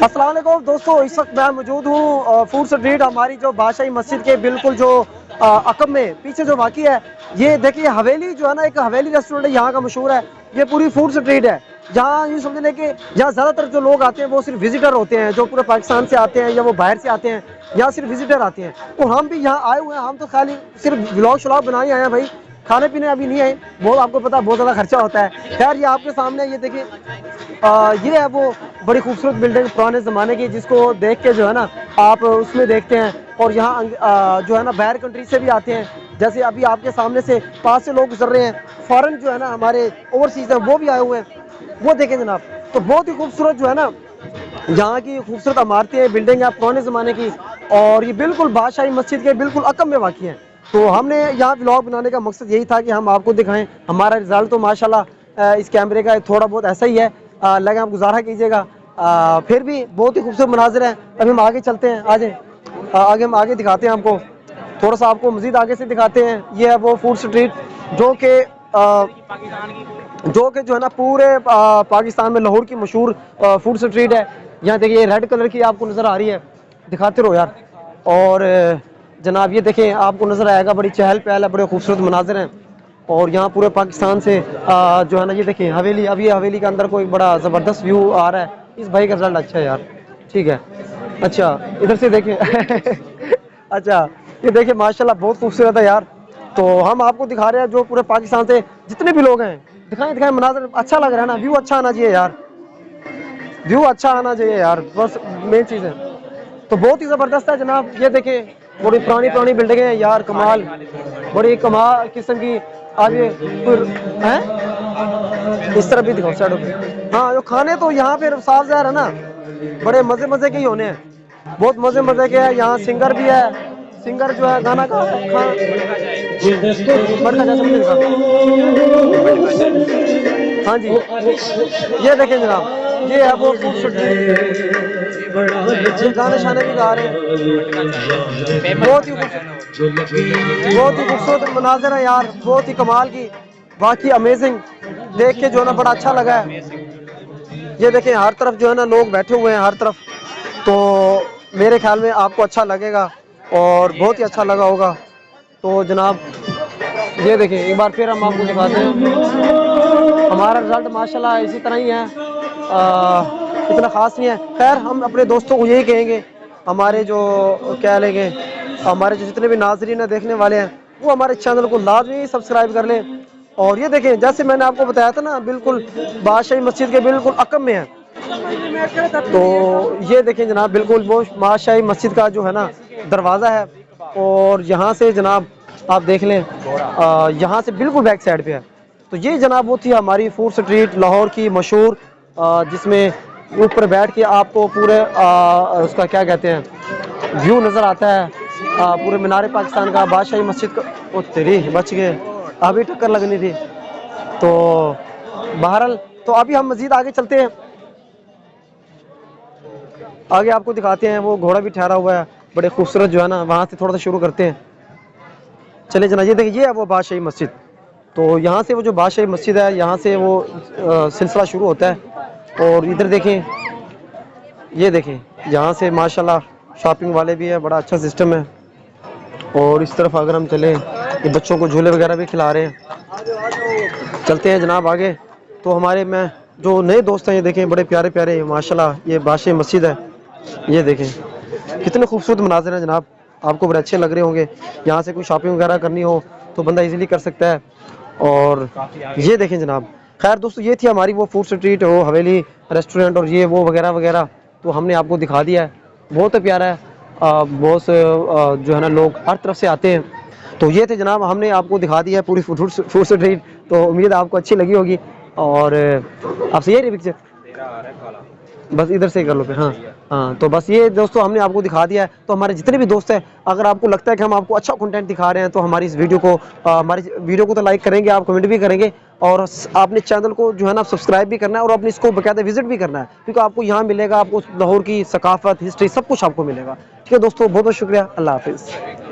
अस्सलाम वालेकुम दोस्तों, इस वक्त मैं मौजूद हूँ फूड स्ट्रीट, हमारी जो बादशाही मस्जिद के बिल्कुल जो अकब में पीछे जो वाक़ई है। ये देखिए हवेली जो है ना, एक हवेली रेस्टोरेंट है यहाँ का मशहूर है। ये पूरी फूड स्ट्रीट है जहाँ यूँ समझ लें कि यहाँ ज़्यादातर जो लोग आते हैं वो सिर्फ विजिटर होते हैं, जो पूरे पाकिस्तान से आते हैं या वो बाहर से आते हैं। यहाँ सिर्फ विजिटर आते हैं, तो हम भी यहाँ आए हुए हैं। हम तो खाली सिर्फ व्लॉग श्लॉग बनाए आए हैं भाई, खाने पीने अभी नहीं आए। बहुत आपको पता है बहुत ज़्यादा खर्चा होता है। खैर ये आपके सामने ये देखिए, ये है वो बड़ी खूबसूरत बिल्डिंग पुराने ज़माने की, जिसको देख के जो है ना आप उसमें देखते हैं। और यहाँ जो है ना बाहर कंट्री से भी आते हैं। जैसे अभी आपके सामने से पास से लोग गुजर रहे हैं, फॉरेन जो है ना हमारे ओवरसीज़ हैं वो भी आए हुए हैं। वो देखें जनाब, तो बहुत ही खूबसूरत जो है ना यहाँ की खूबसूरत इमारतें बिल्डिंग है पुराने ज़माने की। और ये बिल्कुल बादशाही मस्जिद के बिल्कुल अकब में वाक़ई है। तो हमने यहाँ व्लॉग बनाने का मकसद यही था कि हम आपको दिखाएं। हमारा रिज़ल्ट तो माशाल्लाह इस कैमरे का थोड़ा बहुत ऐसा ही है, लगे आप गुजारा कीजिएगा। फिर भी बहुत ही खूबसूरत मनाजिर हैं। अभी हम आगे चलते हैं, आ जाए आगे, हम आगे दिखाते हैं आपको, थोड़ा सा आपको मज़ीद आगे से दिखाते हैं। ये है वो फूड स्ट्रीट जो कि जो है ना पूरे पाकिस्तान में लाहौर की मशहूर फूड स्ट्रीट है। यहाँ देखिए रेड कलर की आपको नज़र आ रही है, दिखाते रहो यार। और जनाब ये देखें, आपको नज़र आएगा बड़ी चहल पहल है, बड़े खूबसूरत मनाजिर हैं। और यहाँ पूरे पाकिस्तान से जो है ना ये देखें हवेली, अभी हवेली के अंदर कोई बड़ा ज़बरदस्त व्यू आ रहा है। इस भाई का रिजल्ट अच्छा है यार, ठीक है। अच्छा इधर से देखें अच्छा ये देखिए माशाल्लाह बहुत खूबसूरत है यार। तो हम आपको दिखा रहे हैं जो पूरे पाकिस्तान से जितने भी लोग हैं, दिखाएं दिखाएं, मनाज़र अच्छा लग रहा है ना, व्यू अच्छा आना चाहिए यार, व्यू अच्छा आना चाहिए यार, बस मेन चीज़ है। तो बहुत ही ज़बरदस्त है जनाब। ये देखें बड़ी पुरानी पुरानी बिल्डिंगें हैं यार, कमाल, बड़ी कमाल किस्म की। आगे हैं, इस तरफ भी दिखाओ साइडों पे। हाँ जो खाने तो यहाँ पे साफ ज़ाहिर है ना बड़े मज़े मज़े के ही होने हैं, बहुत मज़े मज़े के हैं। यहाँ सिंगर भी है, सिंगर जो है गाना गा हाँ जी। ये देखें जनाब, ये है वो गाने शाने भी गा रहे हैं। बहुत ही खूबसूरत मनाज़र है यार, बहुत ही कमाल की, बाकी अमेजिंग। देख के जो है ना बड़ा अच्छा लगा है। ये देखें हर तरफ जो है ना लोग बैठे हुए हैं हर तरफ। तो मेरे ख्याल में आपको अच्छा लगेगा और बहुत ही अच्छा लगा होगा। तो जनाब ये देखें एक बार फिर हम आपको दिखाते हैं। हमारा रिजल्ट माशाल्लाह इसी तरह ही है, इतना ख़ास नहीं है। खैर हम अपने दोस्तों को यही कहेंगे, हमारे जो क्या लेंगे, हमारे जो जितने भी नाज़रीन देखने वाले हैं वो हमारे चैनल को लाजमी सब्सक्राइब कर लें। और ये देखें जैसे मैंने आपको बताया था ना, बिल्कुल बादशाही मस्जिद के बिल्कुल अकब में है। तो ये देखें जनाब, बिल्कुल वो बादशाही मस्जिद का जो है ना दरवाज़ा है। और यहाँ से जनाब आप देख लें, यहाँ से बिल्कुल बैक साइड पे है। तो ये जनाब वो थी हमारी फूड स्ट्रीट लाहौर की मशहूर, जिसमें ऊपर बैठ के आपको पूरे उसका क्या कहते हैं व्यू नज़र आता है, पूरे मीनार पाकिस्तान का, बादशाही मस्जिद का। ओ तेरी बच गए, अभी टक्कर लगनी थी। तो बहरहाल तो अभी हम मज़ीद आगे चलते हैं, आगे आपको दिखाते हैं। वो घोड़ा भी ठहरा हुआ है बड़े खूबसूरत जो है ना, वहाँ से थोड़ा सा शुरू करते हैं। चले जना, ये देखिए ये है वो बादशाही मस्जिद। तो यहाँ से वो जो बादशाही मस्जिद है, यहाँ से वो सिलसिला शुरू होता है। और इधर देखें, ये देखें यहाँ से माशाल्लाह शॉपिंग वाले भी है, बड़ा अच्छा सिस्टम है। और इस तरफ अगर हम चलें, ये बच्चों को झूले वगैरह भी खिला रहे हैं। चलते हैं जनाब आगे। तो हमारे में जो नए दोस्त हैं, ये देखें बड़े प्यारे प्यारे माशाल्लाह, ये बादशाही मस्जिद है। ये देखें कितने खूबसूरत मनाज़िर हैं जनाब, आपको बड़े अच्छे लग रहे होंगे। यहाँ से कोई शॉपिंग वगैरह करनी हो तो बंदा इजीली कर सकता है। और ये देखें जनाब, खैर दोस्तों ये थी हमारी वो फूड स्ट्रीट, वो हवेली रेस्टोरेंट और ये वो वगैरह वगैरह, तो हमने आपको दिखा दिया है। बहुत प्यारा है, बहुत से जो है ना लोग हर तरफ से आते हैं। तो ये थे जनाब, हमने आपको दिखा दिया है पूरी फूड स्ट्रीट। तो उम्मीद आपको अच्छी लगी होगी। और आपसे ये पिक्चर बस इधर से ही कर लो फिर। हाँ हाँ, तो बस ये दोस्तों हमने आपको दिखा दिया है। तो हमारे जितने भी दोस्त हैं, अगर आपको लगता है कि हम आपको अच्छा कंटेंट दिखा रहे हैं, तो हमारी इस वीडियो को तो लाइक करेंगे, आप कमेंट भी करेंगे। और आपने चैनल को जो है ना सब्सक्राइब भी करना है, और अपने इसको बकायदा विजिट भी करना है, क्योंकि आपको यहाँ मिलेगा, आपको लाहौर की सकाफत, हिस्ट्री सब कुछ आपको मिलेगा। ठीक है दोस्तों, बहुत बहुत शुक्रिया, अल्लाह हाफिज़।